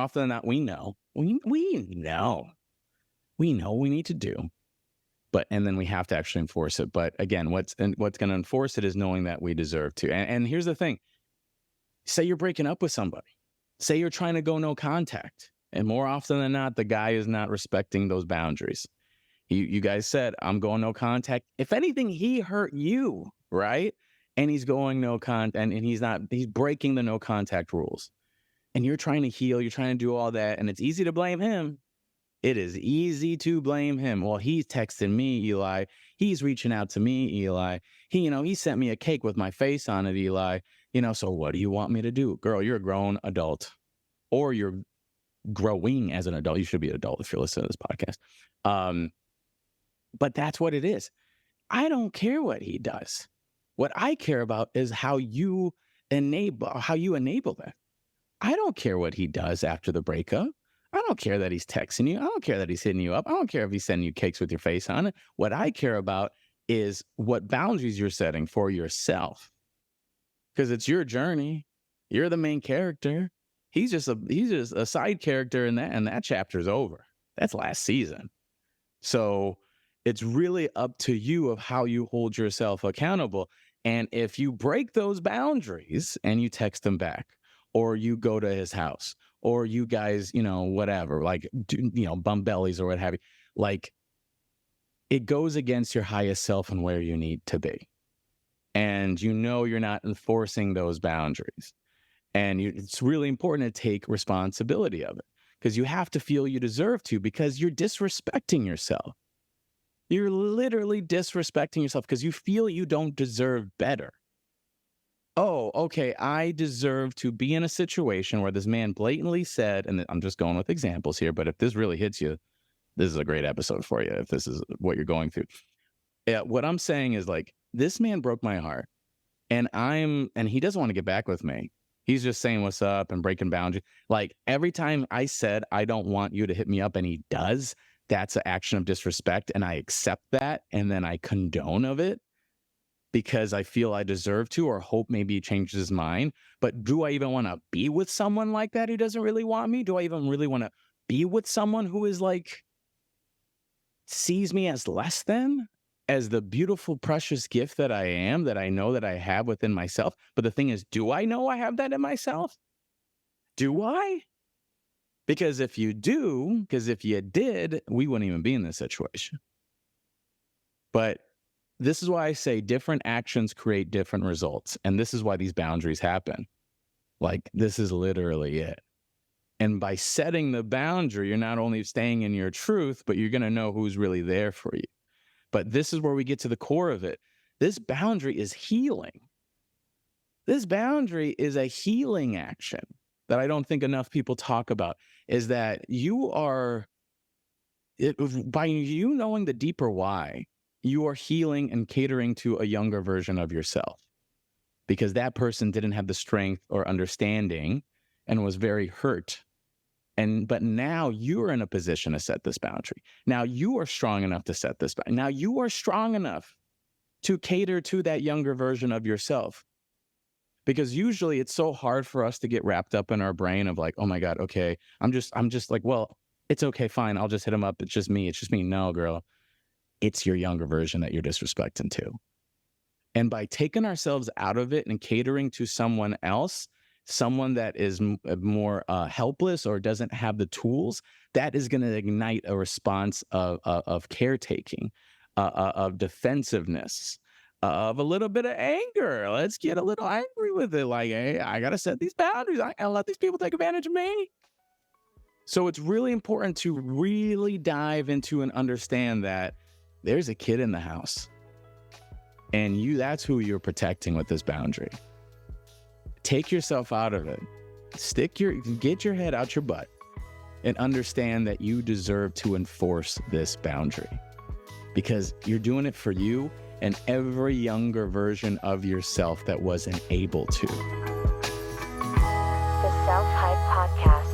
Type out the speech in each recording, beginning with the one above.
often than not, we know what we need to do, and then we have to actually enforce it. But again, what's going to enforce it is knowing that we deserve to. And here's the thing. Say you're breaking up with somebody. Say you're trying to go no contact. And more often than not, the guy is not respecting those boundaries. You guys said, I'm going no contact. If anything, he hurt you, right? And he's going no contact, and he's breaking the no contact rules. And you're trying to heal, you're trying to do all that, and it's easy to blame him. It is easy to blame him. Well, he's texting me, Eli. He's reaching out to me, Eli. He sent me a cake with my face on it, Eli. So what do you want me to do? Girl, you're a grown adult, or you're growing as an adult. You should be an adult if you're listening to this podcast. But that's what it is. I don't care what he does. What I care about is how you enable that. I don't care what he does after the breakup. I don't care that he's texting you. I don't care that he's hitting you up. I don't care if he's sending you cakes with your face on it. What I care about is what boundaries you're setting for yourself. Because it's your journey. You're the main character. He's just a side character in that, and that chapter's over. That's last season. So it's really up to you of how you hold yourself accountable. And if you break those boundaries and you text him back, or you go to his house, or you guys, whatever, like, bum bellies or what have you, like, it goes against your highest self and where you need to be. And you're not enforcing those boundaries. And it's really important to take responsibility of it, because you have to feel you deserve to, because you're disrespecting yourself. You're literally disrespecting yourself because you feel you don't deserve better. Oh, okay, I deserve to be in a situation where this man blatantly said, and I'm just going with examples here, but if this really hits you, this is a great episode for you, if this is what you're going through. Yeah, what I'm saying is, like, this man broke my heart, and he doesn't want to get back with me. He's just saying what's up and breaking boundaries. Like, every time I said, I don't want you to hit me up, and he does, that's an action of disrespect, and I accept that, and then I condone of it because I feel I deserve to, or hope maybe he changes his mind. But do I even want to be with someone like that who doesn't really want me? Do I even really want to be with someone who is like, sees me as less than, as the beautiful, precious gift that I am, that I know that I have within myself? But the thing is, do I know I have that in myself? Do I? Because if you did, we wouldn't even be in this situation. But this is why I say different actions create different results. And this is why these boundaries happen. Like, this is literally it. And by setting the boundary, you're not only staying in your truth, but you're going to know who's really there for you. But this is where we get to the core of it. This boundary is healing. This boundary is a healing action that I don't think enough people talk about, is that by you knowing the deeper why, you are healing and catering to a younger version of yourself, because that person didn't have the strength or understanding and was very hurt. But now you're in a position to set this boundary. Now you are strong enough to set this boundary. Now you are strong enough to cater to that younger version of yourself. Because usually it's so hard for us to get wrapped up in our brain of like, oh my God, okay, I'm just like, well, it's okay, fine, I'll just hit him up. It's just me. No, girl. It's your younger version that you're disrespecting too. And by taking ourselves out of it and catering to someone else, someone that is more helpless or doesn't have the tools, that is going to ignite a response of caretaking, of defensiveness, of a little bit of anger. Let's get a little angry with it. Like, hey, I got to set these boundaries. I got to let these people take advantage of me. So it's really important to really dive into and understand that there's a kid in the house, and that's who you're protecting with this boundary. Take yourself out of it. Get your head out your butt and understand that you deserve to enforce this boundary, because you're doing it for you and every younger version of yourself that wasn't able to. The Self-Hype Podcast.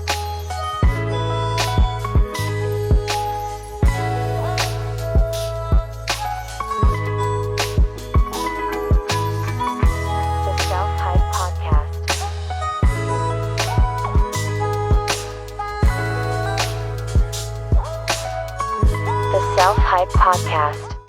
Hype Podcast.